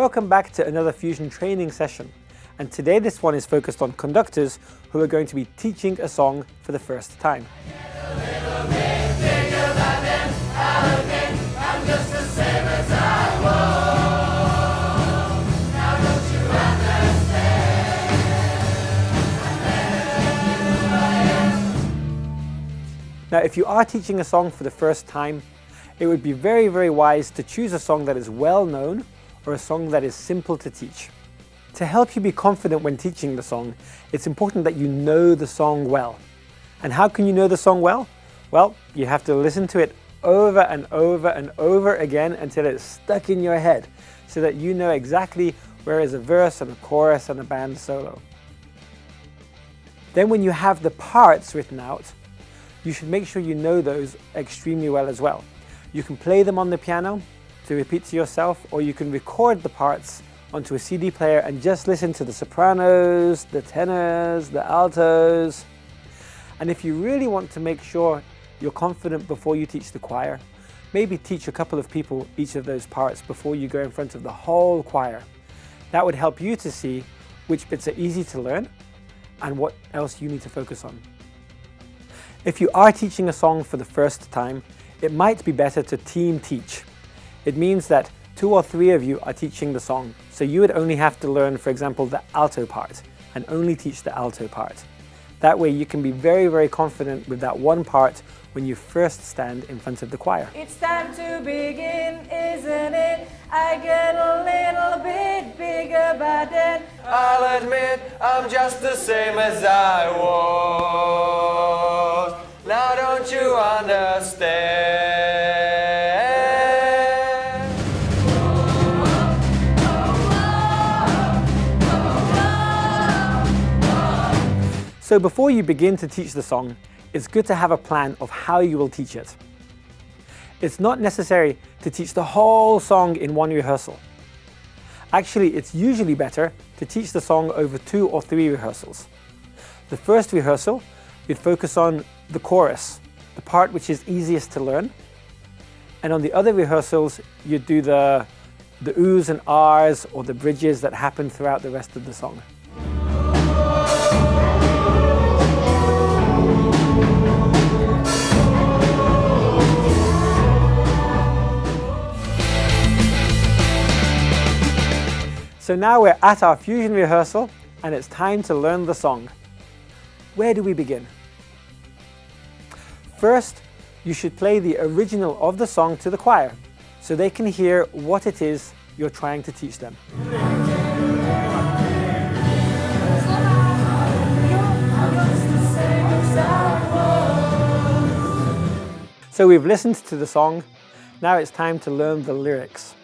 Welcome back to another Fusion training session. And today this one is focused on conductors who are going to be teaching a song for the first time. Now, if you are teaching a song for the first time, it would be very, very wise to choose a song that is well known or a song that is simple to teach. To help you be confident when teaching the song, it's important that you know the song well. And how can you know the song well? Well, you have to listen to it over and over and over again until it's stuck in your head, so that you know exactly where is a verse and a chorus and a band solo. Then when you have the parts written out, you should make sure you know those extremely well as well. You can play them on the piano to repeat to yourself, or you can record the parts onto a CD player and just listen to the sopranos, the tenors, the altos. And if you really want to make sure you're confident before you teach the choir, maybe teach a couple of people each of those parts before you go in front of the whole choir. That would help you to see which bits are easy to learn and what else you need to focus on. If you are teaching a song for the first time, it might be better to team teach. It means that 2 or 3 of you are teaching the song, so you would only have to learn, for example, the alto part and only teach the alto part. That way you can be very, very confident with that one part when you first stand in front of the choir. It's time to begin, isn't it? I get a little bit bigger, but then I'll admit I'm just the same as I was. Now don't you understand? So before you begin to teach the song, it's good to have a plan of how you will teach it. It's not necessary to teach the whole song in one rehearsal. Actually, it's usually better to teach the song over 2 or 3 rehearsals. The first rehearsal, you'd focus on the chorus, the part which is easiest to learn. And on the other rehearsals, you'd do the oohs and ahs or the bridges that happen throughout the rest of the song. So now we're at our Fusion rehearsal and it's time to learn the song. Where do we begin? First, you should play the original of the song to the choir so they can hear what it is you're trying to teach them. So we've listened to the song, now it's time to learn the lyrics.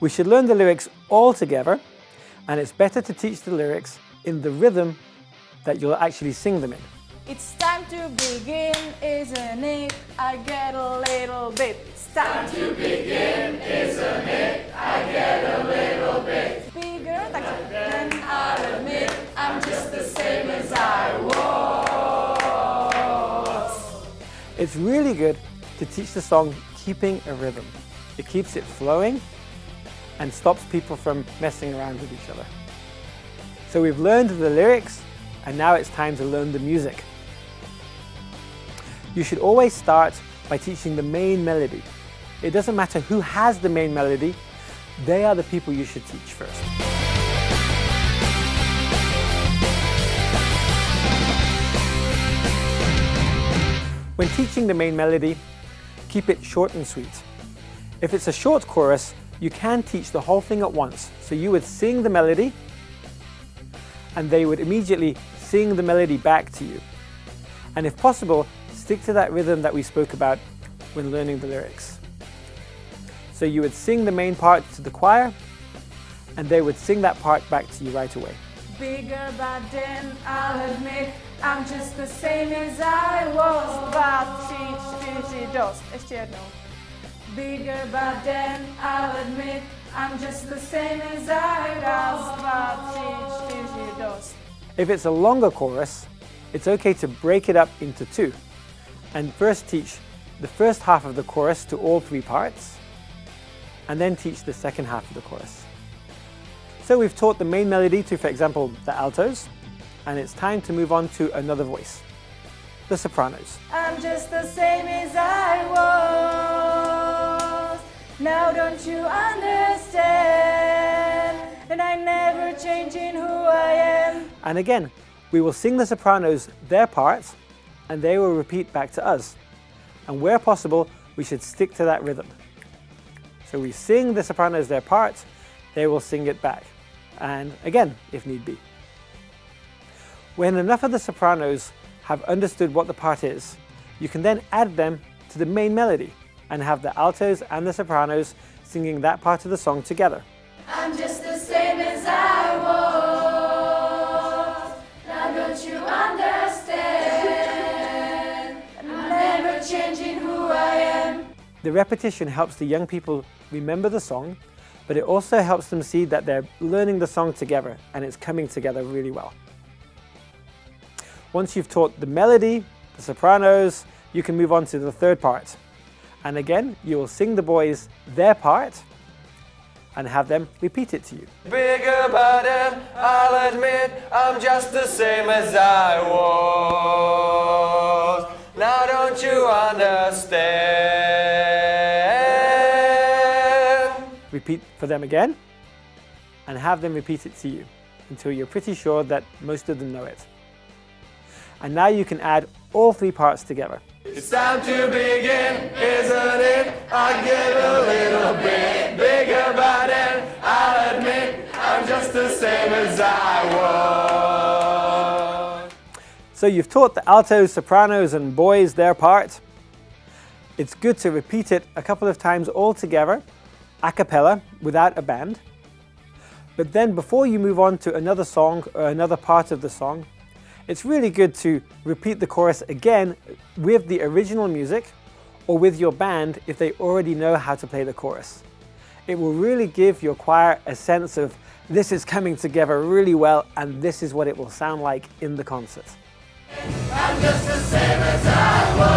We should learn the lyrics all together, and it's better to teach the lyrics in the rhythm that you'll actually sing them in. it's time to begin, isn't it? I get a little bit. It's time to begin, isn't it? I get a little bit bigger, then I'll admit I'm just the same as I was. It's really good to teach the song keeping a rhythm. It keeps it flowing and stops people from messing around with each other. So we've learned the lyrics, and now it's time to learn the music. You should always start by teaching the main melody. It doesn't matter who has the main melody, they are the people you should teach first. When teaching the main melody, keep it short and sweet. If it's a short chorus, you can teach the whole thing at once. So you would sing the melody, and they would immediately sing the melody back to you. And if possible, stick to that rhythm that we spoke about when learning the lyrics. So you would sing the main part to the choir, and they would sing that part back to you right away. Bigger, but then I'll admit I'm just the same as I was. But she does. Jeszcze jedną. Bigger, but then I'll admit I'm just the same as I was. But she does. If it's a longer chorus, it's okay to break it up into 2 and first teach the first half of the chorus to all 3 parts, and then teach the second half of the chorus. So we've taught the main melody to, for example, the altos, and it's time to move on to another voice, the sopranos. I'm just the same as I was. Now don't you understand? And I never changing who I am. And again, we will sing the sopranos their parts, and they will repeat back to us. And where possible, we should stick to that rhythm. So we sing the sopranos their parts, they will sing it back. And again, if need be. When enough of the sopranos have understood what the part is, you can then add them to the main melody and have the altos and the sopranos singing that part of the song together. I'm just the same as I was. Now don't you understand? I'm never changing who I am. The repetition helps the young people remember the song, but it also helps them see that they're learning the song together and it's coming together really well. Once you've taught the melody, the sopranos, you can move on to the third part. And again, you will sing the boys their part and have them repeat it to you. Bigger burden, I'll admit, I'm just the same as I was. Now don't you understand? Repeat for them again and have them repeat it to you until you're pretty sure that most of them know it. And now you can add all three parts together. It's time to begin, isn't it? I give a little bit bigger burden, I'll admit, I'm just the same as I was. So you've taught the altos, sopranos and boys their part. It's good to repeat it a couple of times all together, a cappella, without a band. But then before you move on to another song or another part of the song, it's really good to repeat the chorus again with the original music or with your band if they already know how to play the chorus. It will really give your choir a sense of this is coming together really well and this is what it will sound like in the concert. I'm just the same as I was.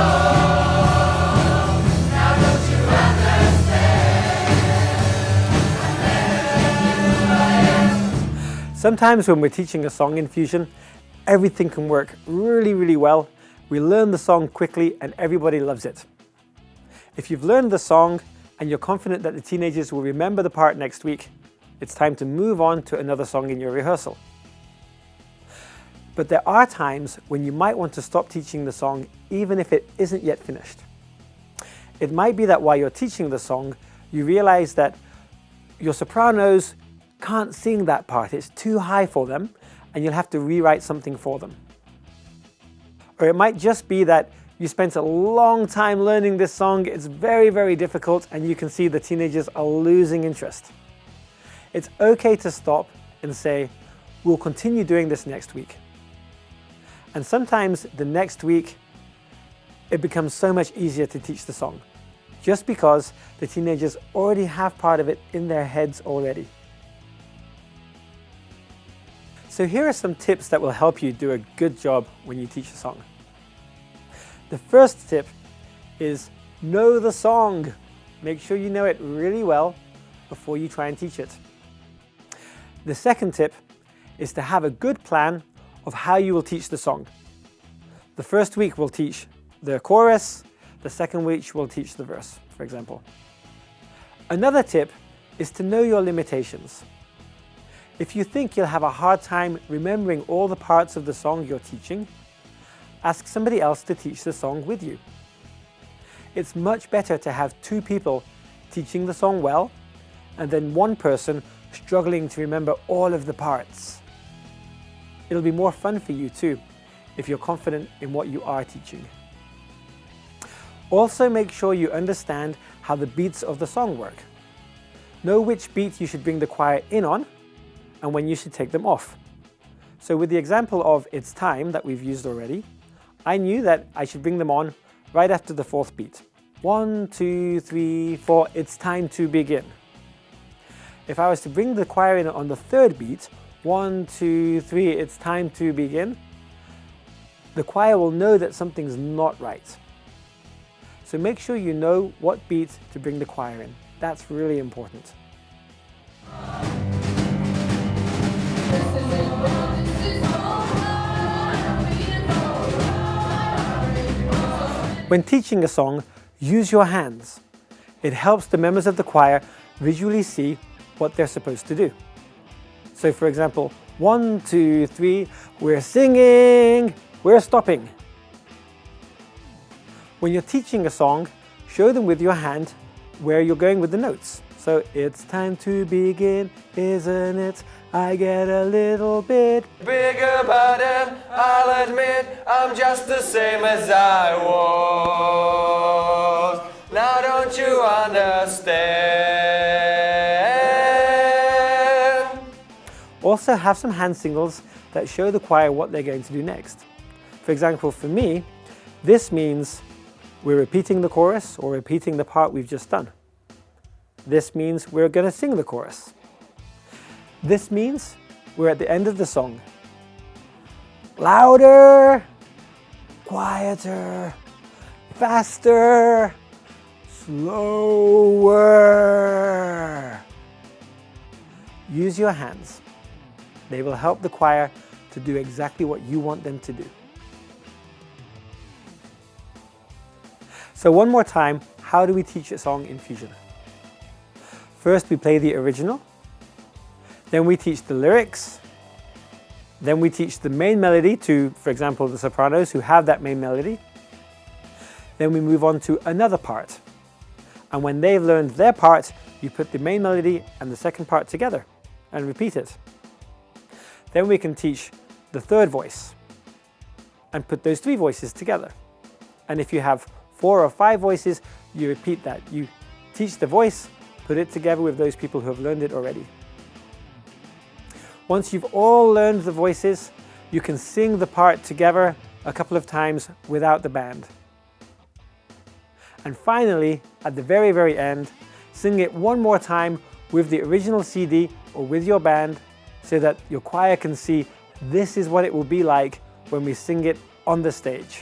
Now don't you understand? Sometimes when we're teaching a song in Fusion, everything can work really, really well. We learn the song quickly and everybody loves it. If you've learned the song and you're confident that the teenagers will remember the part next week, it's time to move on to another song in your rehearsal. But there are times when you might want to stop teaching the song even if it isn't yet finished. It might be that while you're teaching the song, you realize that your sopranos can't sing that part, it's too high for them, and you'll have to rewrite something for them. Or it might just be that you spent a long time learning this song, it's very, very difficult, and you can see the teenagers are losing interest. It's okay to stop and say, we'll continue doing this next week. And sometimes the next week, it becomes so much easier to teach the song, just because the teenagers already have part of it in their heads already. So here are some tips that will help you do a good job when you teach a song. The first tip is know the song. Make sure you know it really well before you try and teach it. The second tip is to have a good plan of how you will teach the song. The first week we'll teach the chorus, the second week we'll teach the verse, for example. Another tip is to know your limitations. If you think you'll have a hard time remembering all the parts of the song you're teaching, ask somebody else to teach the song with you. It's much better to have two people teaching the song well and then one person struggling to remember all of the parts. It'll be more fun for you too if you're confident in what you are teaching. Also make sure you understand how the beats of the song work. Know which beat you should bring the choir in on and when you should take them off. So with the example of It's Time that we've used already, I knew that I should bring them on right after the fourth beat. 1, 2, 3, 4, it's time to begin. If I was to bring the choir in on the third beat, 1, 2, 3, it's time to begin, the choir will know that something's not right. So make sure you know what beat to bring the choir in. That's really important. When teaching a song, use your hands. It helps the members of the choir visually see what they're supposed to do. So for example, 1, 2, 3, we're singing, we're stopping. When you're teaching a song, show them with your hand where you're going with the notes. So it's time to begin, isn't it? I get a little bit bigger, but then I'll admit I'm just the same as I was. Now don't you understand? Also have some hand signals that show the choir what they're going to do next. For example, for me, this means we're repeating the chorus or repeating the part we've just done. This means we're going to sing the chorus. This means we're at the end of the song. Louder, quieter, faster, slower. Use your hands. They will help the choir to do exactly what you want them to do. So one more time, how do we teach a song in Fusion? First we play the original, then we teach the lyrics, then we teach the main melody to, for example, the sopranos who have that main melody. Then we move on to another part. And when they've learned their part, you put the main melody and the second part together and repeat it. Then we can teach the third voice and put those 3 voices together. And if you have 4 or 5 voices, you repeat that. You teach the voice, put it together with those people who have learned it already. Once you've all learned the voices, you can sing the part together a couple of times without the band. And finally, at the very, very end, sing it one more time with the original CD or with your band so that your choir can see this is what it will be like when we sing it on the stage.